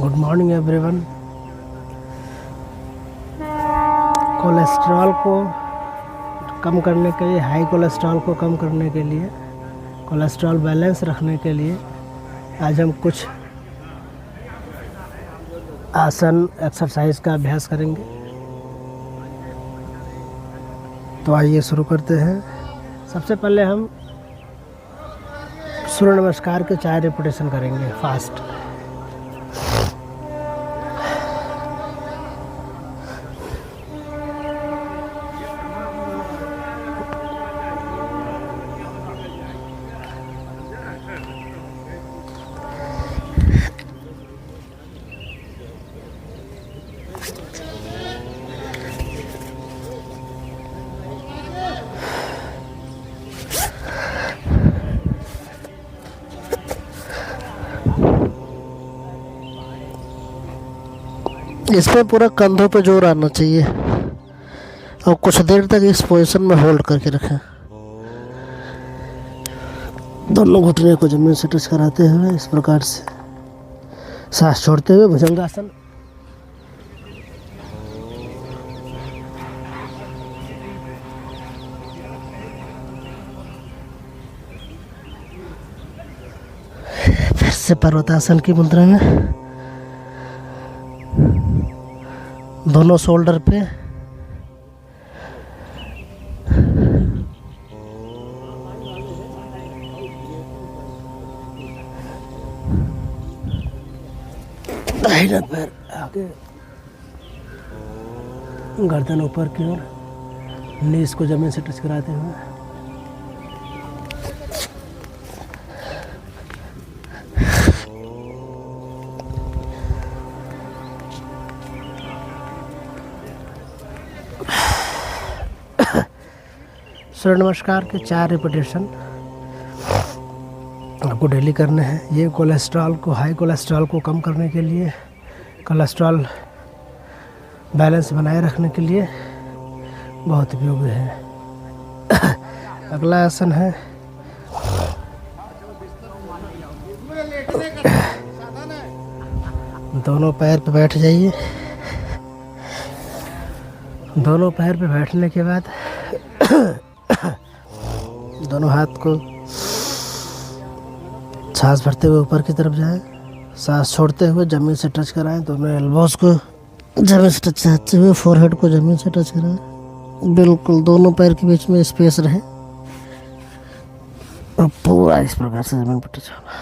Good morning everyone. Cholesterol को कम करने के लिए, हाई कोलेस्ट्रॉल को कम करने के लिए, कोलेस्ट्रॉल बैलेंस रखने के लिए आज हम कुछ आसन एक्सरसाइज का अभ्यास करेंगे। तो आइए शुरू करते हैं। सबसे पहले हम सूर्य नमस्कार के 4 रेपिटेशन करेंगे फास्ट। इसमें पूरा कंधों पे जोर आना चाहिए और कुछ देर तक इस पोजीशन में होल्ड करके रखें। दोनों घुटने को जमीन से टच कराते हुए इस प्रकार से सांस छोड़ते हुए भुजंगासन। फिर से पर्वतासन की मुद्रा में दोनों शोल्डर पे दाहिना पैर आगे, गर्दन ऊपर की ओर, नीज को जमीन से टच कराते हुए सूर्य नमस्कार के 4 रेपिटेशन आपको डेली करने हैं। ये कोलेस्ट्रॉल को, हाई कोलेस्ट्रॉल को कम करने के लिए, कोलेस्ट्रॉल बैलेंस बनाए रखने के लिए बहुत उपयोगी है। अगला आसन है दोनों पैर पे बैठ जाइए। दोनों पैर पे बैठने के बाद दोनों हाथ को सांस भरते हुए ऊपर की तरफ जाएं, सांस छोड़ते हुए जमीन से टच कराएं। दोनों एल्बोज को जमीन से टच कराते हुए फोरहेड को जमीन से टच कराएं। बिल्कुल दोनों पैर के बीच में स्पेस रहे और पूरा इस प्रकार से जमीन पर टच होना।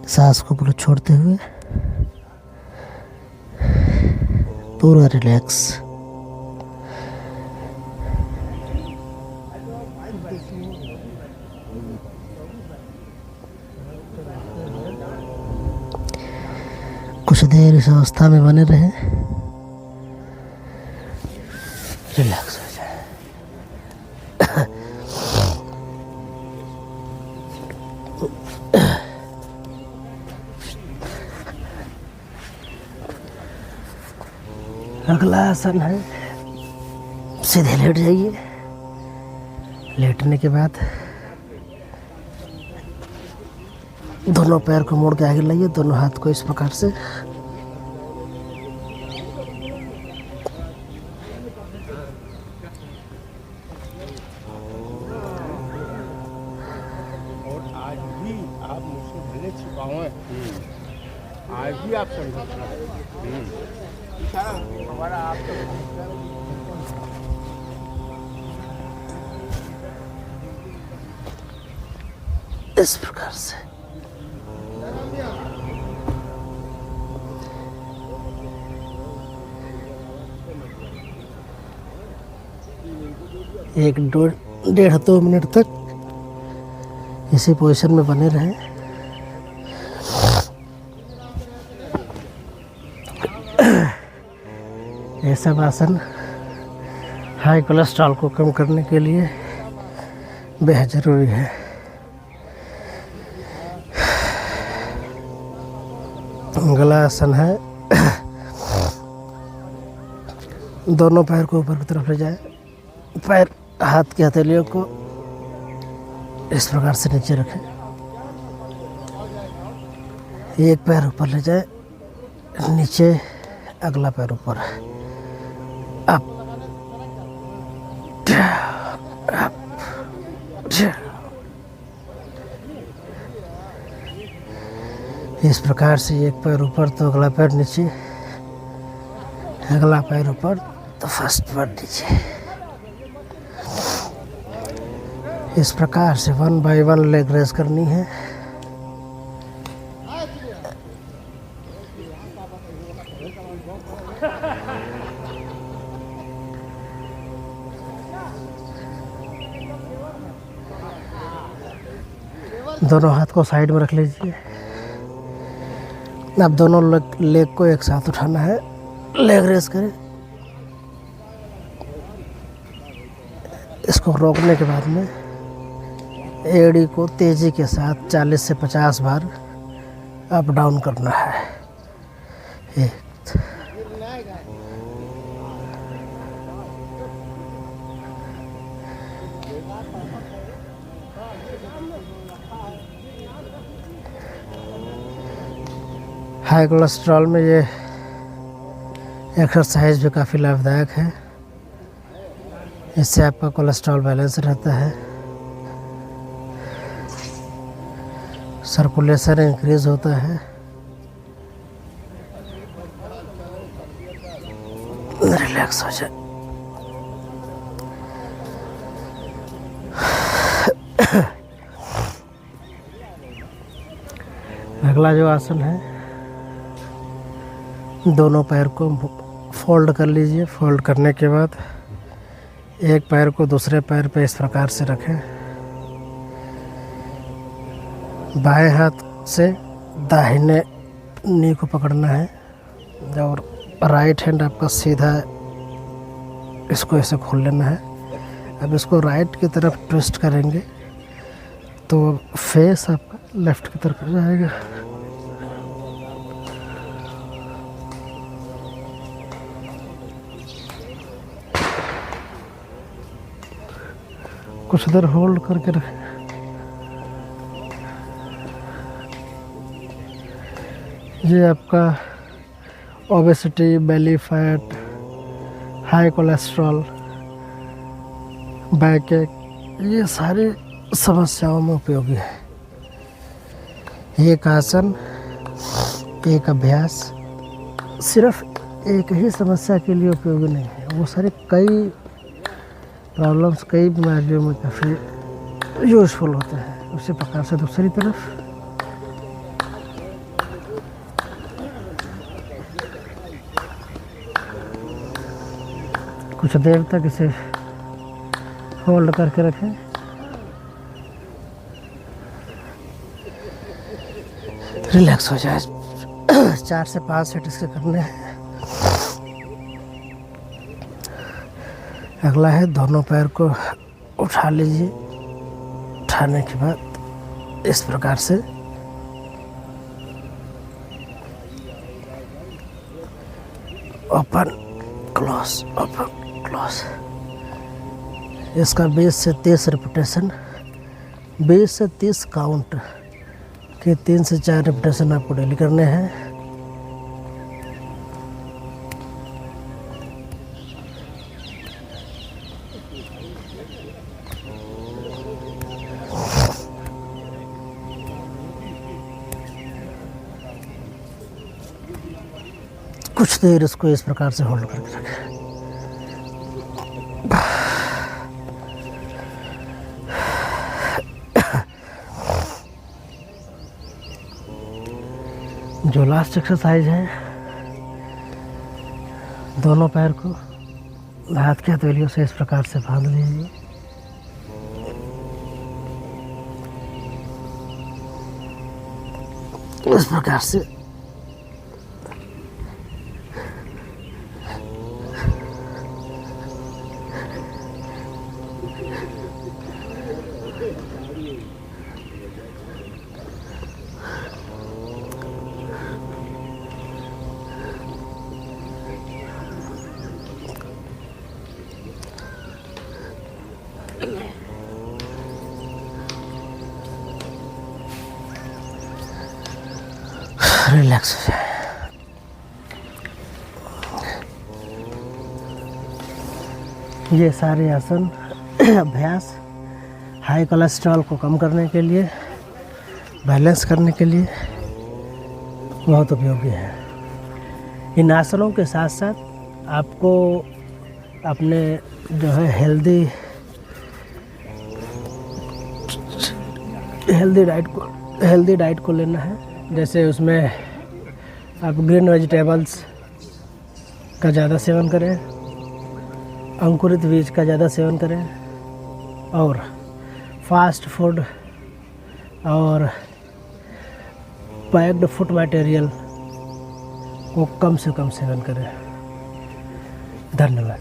सांस को पूरा छोड़ते हुए पूरा रिलैक्स। कुछ देर इस अवस्था में बने रहे, रिलैक्स हो जाए। अगला आसन है सीधे लेट जाइए। लेटने के बाद दोनों पैर को मोड़ के आगे लाइए, दोनों हाथ को इस प्रकार से और आज भी आप मुझसे भले छिपाओ, आज भी आप हमारा आप इस प्रकार से एक 1.5-2 मिनट तक इसी पोजीशन में बने रहें। ये सब आसन हाई कोलेस्ट्रॉल को कम करने के लिए बेहद ज़रूरी है। अगला आसन है दोनों पैर को ऊपर की तरफ ले जाए, पैर हाथ की हथेलियों को इस प्रकार से नीचे रखें, एक पैर ऊपर ले जाए, नीचे, अगला पैर ऊपर, अप अप। इस प्रकार से एक पैर ऊपर तो अगला पैर नीचे, अगला पैर ऊपर तो फर्स्ट पैर नीचे। इस प्रकार से 1 बाय 1 लेग रेस करनी है। दोनों हाथ को साइड में रख लीजिए। अब दोनों लेग को एक साथ उठाना है, लेग रेस करें। इसको रोकने के बाद में एड़ी को तेजी के साथ 40 से 50 बार अप डाउन करना है। एक, हाई कोलेस्ट्रॉल में ये एक्सरसाइज भी काफ़ी लाभदायक है। इससे आपका कोलेस्ट्रॉल बैलेंस रहता है, सर्कुलेशन इंक्रीज होता है, रिलैक्स हो जाए। अगला जो आसन है, दोनों पैर को फोल्ड कर लीजिए। फोल्ड करने के बाद एक पैर को दूसरे पैर पे इस प्रकार से रखें। बाएं हाथ से दाहिने नी को पकड़ना है और राइट हैंड आपका सीधा इसको ऐसे खोल लेना है। अब इसको राइट की तरफ ट्विस्ट करेंगे तो फेस आपका लेफ्ट की तरफ जाएगा। कुछ देर होल्ड करके रखें। ये आपका obesity, belly fat, high cholesterol, back एक, ये सारी समस्याओं में उपयोगी है। एक आसन, एक अभ्यास सिर्फ एक ही समस्या के लिए उपयोगी नहीं है, वो सारे कई प्रॉब्लम्स, कई बीमारियों में काफ़ी यूज़फुल होते हैं। उसी प्रकार से दूसरी तरफ कुछ देर तक इसे होल्ड करके रखें। रिलैक्स हो जाए। 4 से 5 सेट इसके करने हैं। अगला है, दोनों पैर को उठा लीजिए। उठाने के बाद इस प्रकार से ओपन क्लोज, ओपन क्लोज। इसका 20 से 30 रिपीटेशन, 20 से 30 काउंट के 3 से 4 रिपीटेशन आपको डेली करने हैं। कुछ देर इसको इस प्रकार से होल्ड करके रखें। जो लास्ट एक्सरसाइज है, दोनों पैर को हाथ के हथेलियों से इस प्रकार से बांध लीजिए। इस प्रकार से रिलैक्स हो जाए। ये सारे आसन अभ्यास हाई कोलेस्ट्रॉल को कम करने के लिए, बैलेंस करने के लिए बहुत उपयोगी है। इन आसनों के साथ साथ आपको अपने जो है हेल्दी डाइट को लेना है। जैसे उसमें आप ग्रीन वेजिटेबल्स का ज़्यादा सेवन करें, अंकुरित बीज का ज़्यादा सेवन करें, और फास्ट फूड और पैक्ड फूड मटेरियल को कम से कम सेवन करें। धन्यवाद।